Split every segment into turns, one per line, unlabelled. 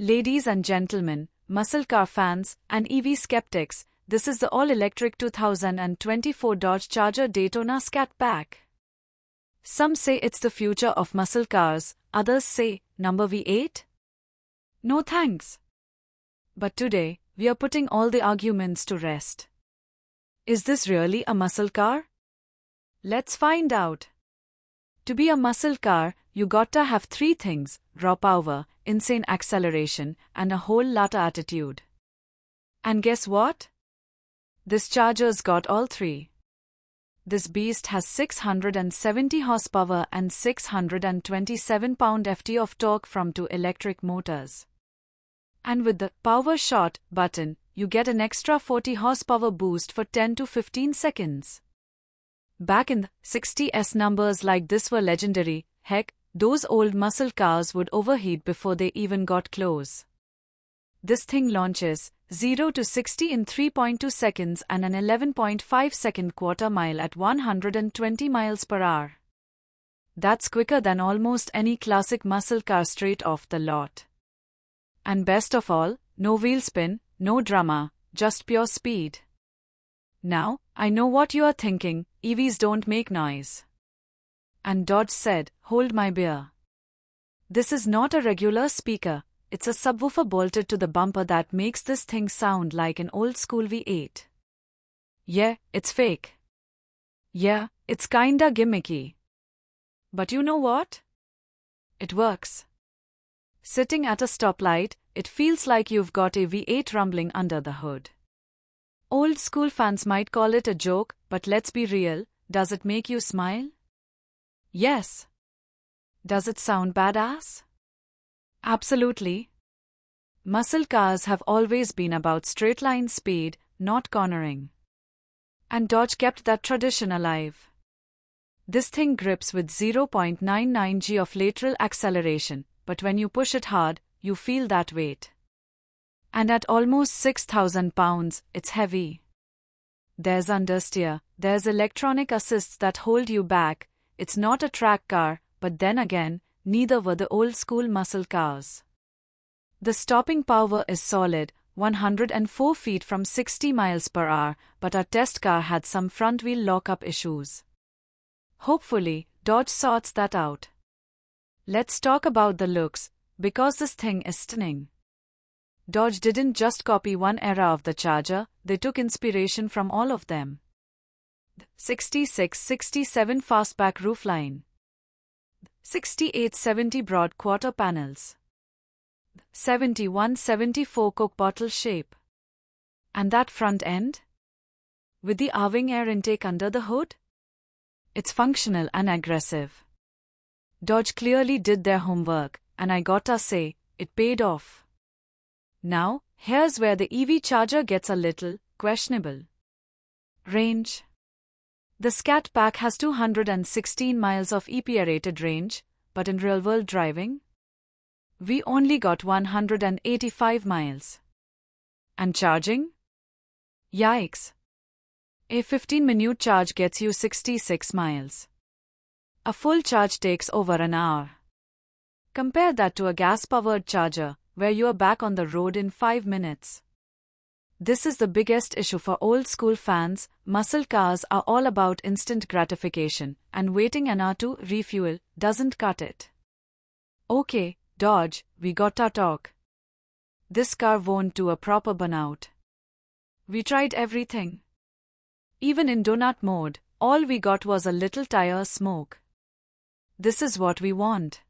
Ladies and gentlemen, muscle car fans, and EV skeptics, this is the all-electric 2024 Dodge Charger Daytona Scat pack. Some say it's the future of muscle cars, others say, number V8? No thanks. But today, we are putting all the arguments to rest. Is this really a muscle car? Let's find out. To be a muscle car, you gotta have three things: raw power, insane acceleration, and a whole lotta attitude. And guess what? This Charger's got all three. This beast has 670 horsepower and 627 pound-ft of torque from two electric motors. And with the Power Shot button, you get an extra 40 horsepower boost for 10 to 15 seconds. Back in the 60s, numbers like this were legendary. Heck, those old muscle cars would overheat before they even got close. This thing launches 0 to 60 in 3.2 seconds and an 11.5-second quarter mile at 120 miles per hour. That's quicker than almost any classic muscle car straight off the lot. And best of all, no wheel spin, no drama, just pure speed. Now, I know what you are thinking: EVs don't make noise. And Dodge said, hold my beer. This is not a regular speaker, it's a subwoofer bolted to the bumper that makes this thing sound like an old-school V8. Yeah, it's fake. Yeah, it's kinda gimmicky. But you know what? It works. Sitting at a stoplight, it feels like you've got a V8 rumbling under the hood. Old school fans might call it a joke, but let's be real, does it make you smile? Yes. Does it sound badass? Absolutely. Muscle cars have always been about straight-line speed, not cornering. And Dodge kept that tradition alive. This thing grips with 0.99 g of lateral acceleration, but when you push it hard, you feel that weight. And at almost 6,000 pounds, it's heavy. There's understeer, there's electronic assists that hold you back. It's not a track car, but then again, neither were the old-school muscle cars. The stopping power is solid, 104 feet from 60 miles per hour, but our test car had some front-wheel lock-up issues. Hopefully, Dodge sorts that out. Let's talk about the looks, because this thing is stunning. Dodge didn't just copy one era of the Charger, they took inspiration from all of them. The 66-67 fastback roofline. 68-70 broad quarter panels. 71-74 Coke bottle shape. And that front end? With the Irving air intake under the hood? It's functional and aggressive. Dodge clearly did their homework, and I gotta say, it paid off. Now, here's where the EV Charger gets a little questionable. Range. The Scat pack has 216 miles of EPA-rated range, but in real-world driving, we only got 185 miles. And charging? Yikes. A 15-minute charge gets you 66 miles. A full charge takes over an hour. Compare that to a gas-powered Charger, where you are back on the road in 5 minutes. This is the biggest issue for old-school fans. Muscle cars are all about instant gratification, and waiting an hour to refuel doesn't cut it. Okay, Dodge, we gotta talk. This car won't do a proper burnout. We tried everything. Even in donut mode, all we got was a little tire smoke. This is what we want.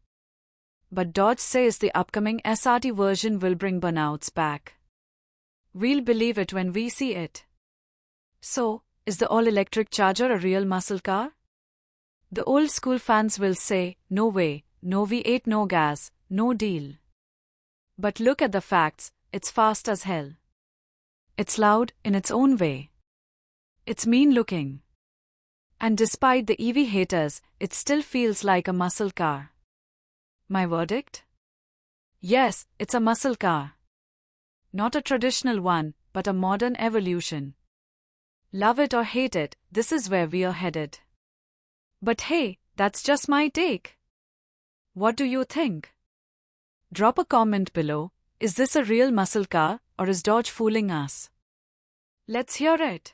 But Dodge says the upcoming SRT version will bring burnouts back. We'll believe it when we see it. So, is the all-electric Charger a real muscle car? The old-school fans will say, no way, no V8, no gas, no deal. But look at the facts, it's fast as hell. It's loud in its own way. It's mean-looking. And despite the EV haters, it still feels like a muscle car. My verdict? Yes, it's a muscle car. Not a traditional one, but a modern evolution. Love it or hate it, this is where we are headed. But hey, that's just my take. What do you think? Drop a comment below. Is this a real muscle car, or is Dodge fooling us? Let's hear it.